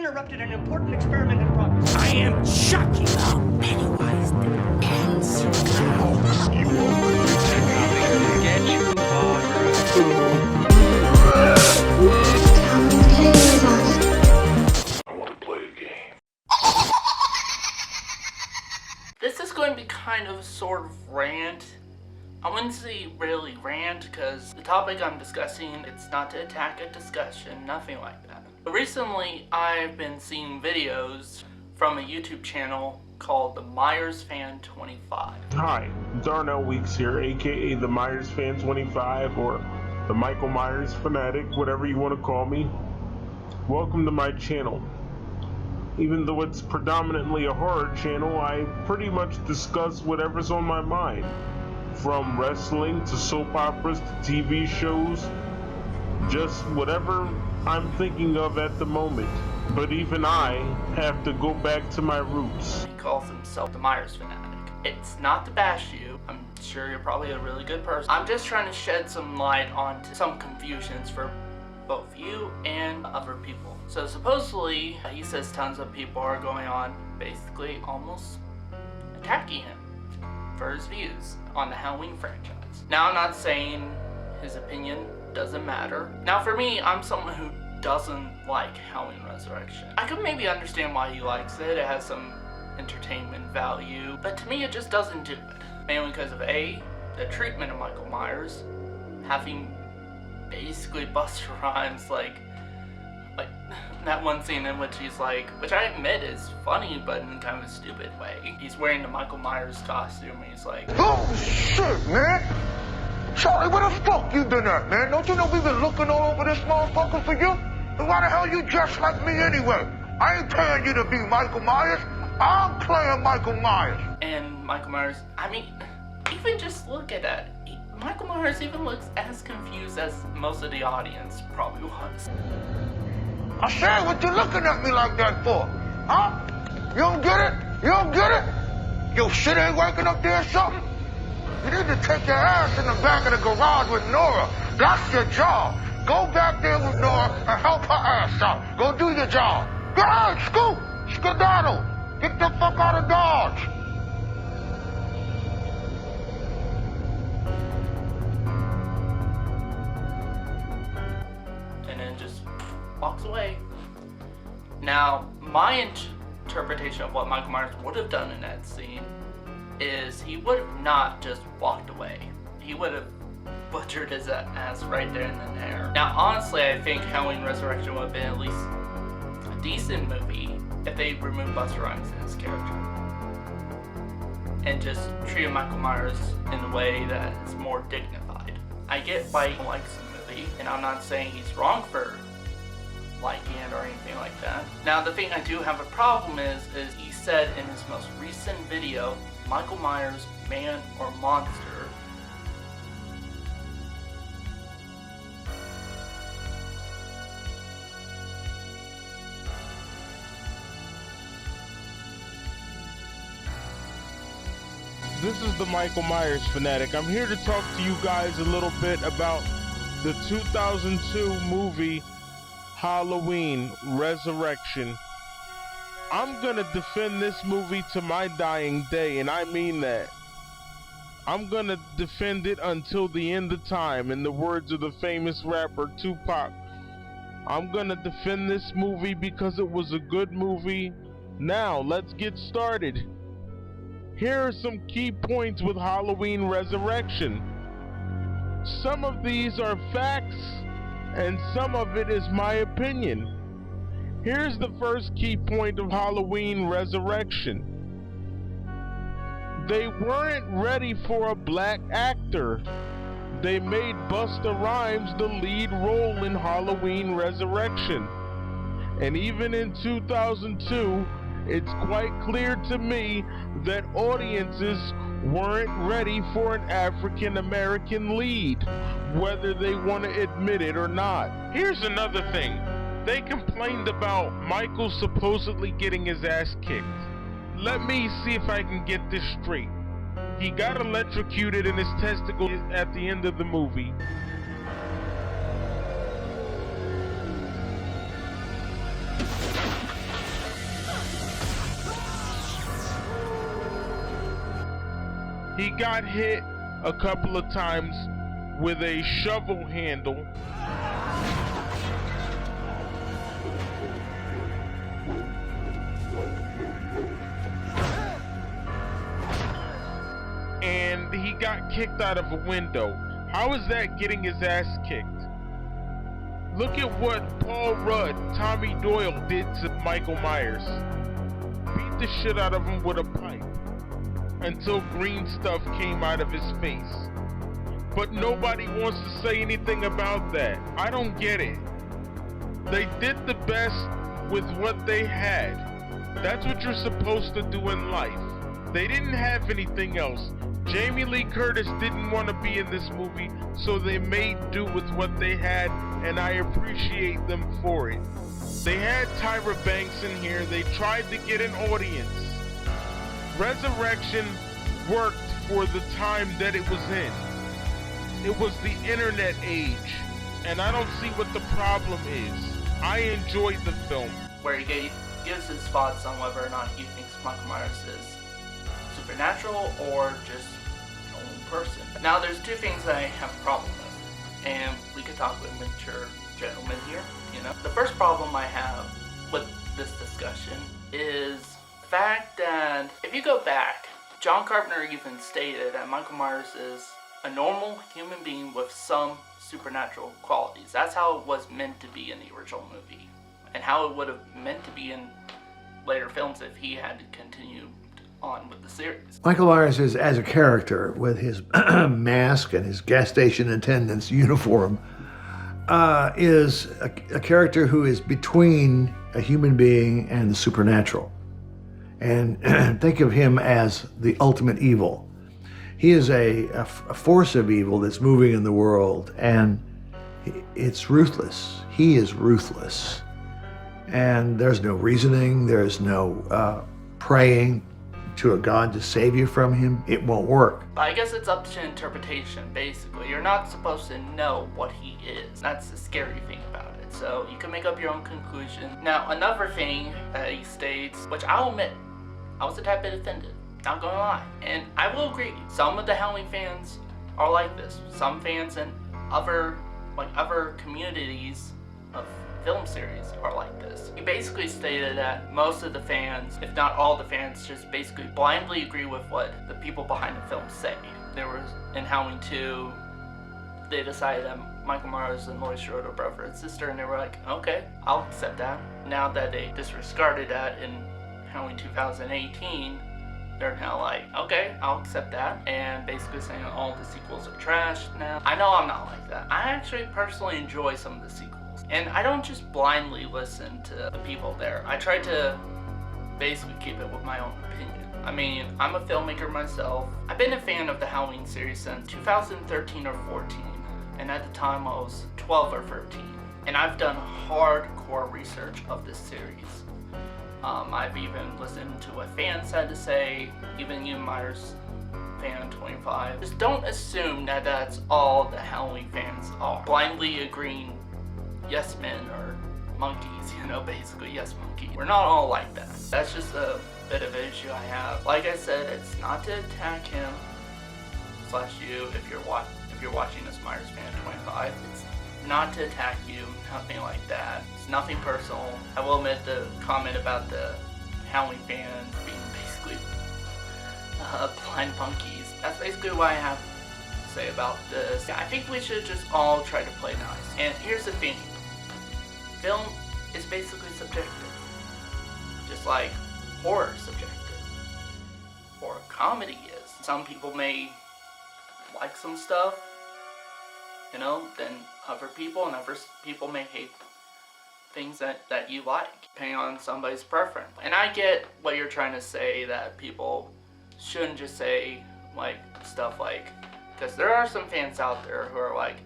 interrupted an important experiment in progress. I am Chucky. Pennywise the ants. You will get you I want to play a game. This is going to be kind of a sort of rant. I wouldn't say really rant because the topic I'm discussing, it's not to attack a discussion, nothing like that. But recently, I've been seeing videos from a YouTube channel called TheMyersFan25. Hi, Darnell Weeks here, aka TheMyersFan25 or the Michael Myers Fanatic, whatever you want to call me. Welcome to my channel. Even though it's predominantly a horror channel, I pretty much discuss whatever's on my mind. From wrestling to soap operas to TV shows, just whatever I'm thinking of at the moment. But even I have to go back to my roots. He calls himself the Myers Fanatic. It's not to bash you. I'm sure you're probably a really good person. I'm just trying to shed some light onto some confusions for both you and other people. So supposedly, he says tons of people are going on basically almost attacking him for his views on the Halloween franchise. Now, I'm not saying his opinion doesn't matter. Now, for me, I'm someone who doesn't like Halloween Resurrection. I could maybe understand why he likes it. It has some entertainment value, but to me, it just doesn't do it. Mainly because of A, the treatment of Michael Myers, having basically Busta Rhymes like that one scene in which he's like, which I admit is funny, but in kind of a stupid way. He's wearing the Michael Myers costume and he's like, oh shit, man! Charlie, where the fuck you been at, man? Don't you know we've been looking all over this motherfucker for you? And why the hell you dressed like me anyway? I ain't paying you to be Michael Myers. I'm playing Michael Myers. And Michael Myers, I mean, even just look at that. Michael Myers even looks as confused as most of the audience probably was. I said, what you looking at me like that for? Huh? You don't get it? You don't get it? Your shit ain't working up there or something? You need to take your ass in the back of the garage with Nora. That's your job. Go back there with Nora and help her ass out. Go do your job. Go ahead, scoot, skedaddle. Get the fuck out of Dodge. And then just walks away. Now, my interpretation of what Michael Myers would have done in that scene is he would have not just walked away. He would have butchered his ass right there and there. Now, honestly, I think Halloween Resurrection would have been at least a decent movie if they removed Busta Rhymes in his character and just treated Michael Myers in a way that is more dignified. I get why he likes the movie, and I'm not saying he's wrong for liking it or anything like that. Now, the thing I do have a problem is he said in his most recent video, Michael Myers, man or monster. This is the Michael Myers Fanatic. I'm here to talk to you guys a little bit about the 2002 movie Halloween Resurrection. I'm gonna defend this movie to my dying day, and I mean that. I'm gonna defend it until the end of time, in the words of the famous rapper Tupac. I'm gonna defend this movie because it was a good movie. Now, let's get started. Here are some key points with Halloween Resurrection. Some of these are facts, and some of it is my opinion. Here's the first key point of Halloween Resurrection. They weren't ready for a black actor. They made Busta Rhymes the lead role in Halloween Resurrection. And even in 2002, it's quite clear to me that audiences weren't ready for an African American lead, whether they want to admit it or not. Here's another thing. They complained about Michael supposedly getting his ass kicked. Let me see if I can get this straight. He got electrocuted in his testicles at the end of the movie. He got hit a couple of times with a shovel handle. And he got kicked out of a window. How is that getting his ass kicked? Look at what Paul Rudd, Tommy Doyle did to Michael Myers. Beat the shit out of him with a pipe until green stuff came out of his face. But nobody wants to say anything about that. I don't get it. They did the best with what they had. That's what you're supposed to do in life. They didn't have anything else. Jamie Lee Curtis didn't want to be in this movie, so they made do with what they had, and I appreciate them for it. They had Tyra Banks in here. They tried to get an audience. Resurrection worked for the time that it was in. It was the internet age, and I don't see what the problem is. I enjoyed the film. Where he gives his thoughts on whether or not he thinks Michael Myers is supernatural or just a normal person. Now, there's two things that I have a problem with, and we could talk with mature gentlemen here, you know. The first problem I have with this discussion is the fact that if you go back, John Carpenter even stated that Michael Myers is a normal human being with some supernatural qualities. That's how it was meant to be in the original movie, and how it would have meant to be in later films if he had continued on with the series. Michael Myers is, as a character, with his mask and his gas station attendant's uniform, is a character who is between a human being and the supernatural. And think of him as the ultimate evil. He is a force of evil that's moving in the world, and it's ruthless. He is ruthless. And there's no reasoning, there's no praying to a God to save you from him. It won't work. But I guess it's up to interpretation, basically. You're not supposed to know what he is. That's the scary thing about it. So you can make up your own conclusion. Now, another thing that he states, which I'll admit, I was a tad bit offended. Not gonna lie. And I will agree, some of the Halloween fans are like this. Some fans in other communities of film series are like this. He basically stated that most of the fans, if not all the fans, just basically blindly agree with what the people behind the film say. There was, in Halloween 2, they decided that Michael Myers and Laurie Strode are brother and sister, and they were like, okay, I'll accept that. Now that they disregarded that in Halloween 2018, they're now like, okay, I'll accept that, and basically saying all the sequels are trash now. I know I'm not like that. I actually personally enjoy some of the sequels. And I don't just blindly listen to the people there. I try to basically keep it with my own opinion. I mean, I'm a filmmaker myself. I've been a fan of the Halloween series since 2013 or 14. And at the time I was 12 or 13. And I've done hardcore research of this series. I've even listened to what fans had to say, even you, TheMyersFan25. Just don't assume that that's all the Halloween fans are. Blindly agreeing yes men or monkeys, you know, basically yes monkeys. We're not all like that. That's just a bit of an issue I have. Like I said, it's not to attack him / you if you're watching this TheMyersFan25. It's not to attack you, nothing like that. It's nothing personal. I will admit the comment about the Halloween fans being basically blind monkeys. That's basically what I have to say about this. I think we should just all try to play nice. And here's the thing. Film is basically subjective. Just like horror is subjective. Or comedy is. Some people may like some stuff, you know, then other people may hate things that you like, depending on somebody's preference. And I get what you're trying to say, that people shouldn't just say like stuff like, because there are some fans out there who are like,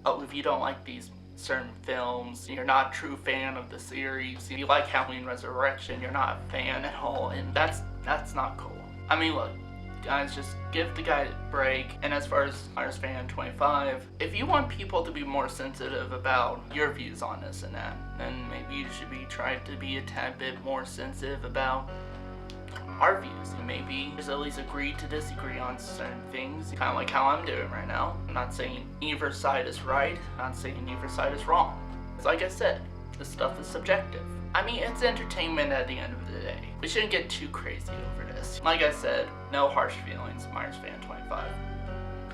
oh, if you don't like these certain films, you're not a true fan of the series. If you like Halloween Resurrection, you're not a fan at all, and that's not cool. I mean, look, guys, just give the guy a break. And as far as TheMyersFan25, if you want people to be more sensitive about your views on this and that, then maybe you should be trying to be a tad bit more sensitive about our views and maybe just at least agree to disagree on certain things, kind of like how I'm doing right now. I'm not saying either side is right, I'm not saying either side is wrong. Because like I said, this stuff is subjective. I mean, it's entertainment at the end of the day. We shouldn't get too crazy over this. Like I said, no harsh feelings, TheMyersFan25.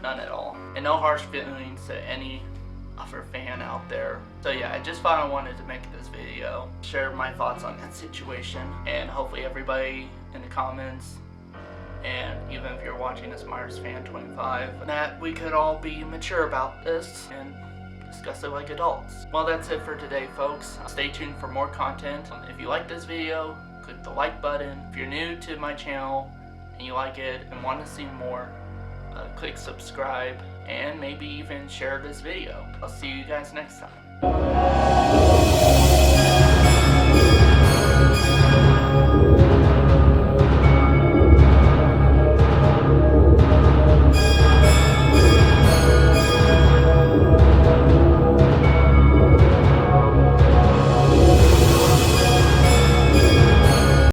None at all. And no harsh feelings to any other fan out there. So yeah, I just thought I wanted to make this video, share my thoughts on that situation, and hopefully everybody in the comments, and even if you're watching this TheMyersFan25, that we could all be mature about this and discuss it like adults. Well, that's it for today, folks. Stay tuned for more content. If you like this video, click the like button. If you're new to my channel and you like it and want to see more, click subscribe and maybe even share this video. I'll see you guys next time.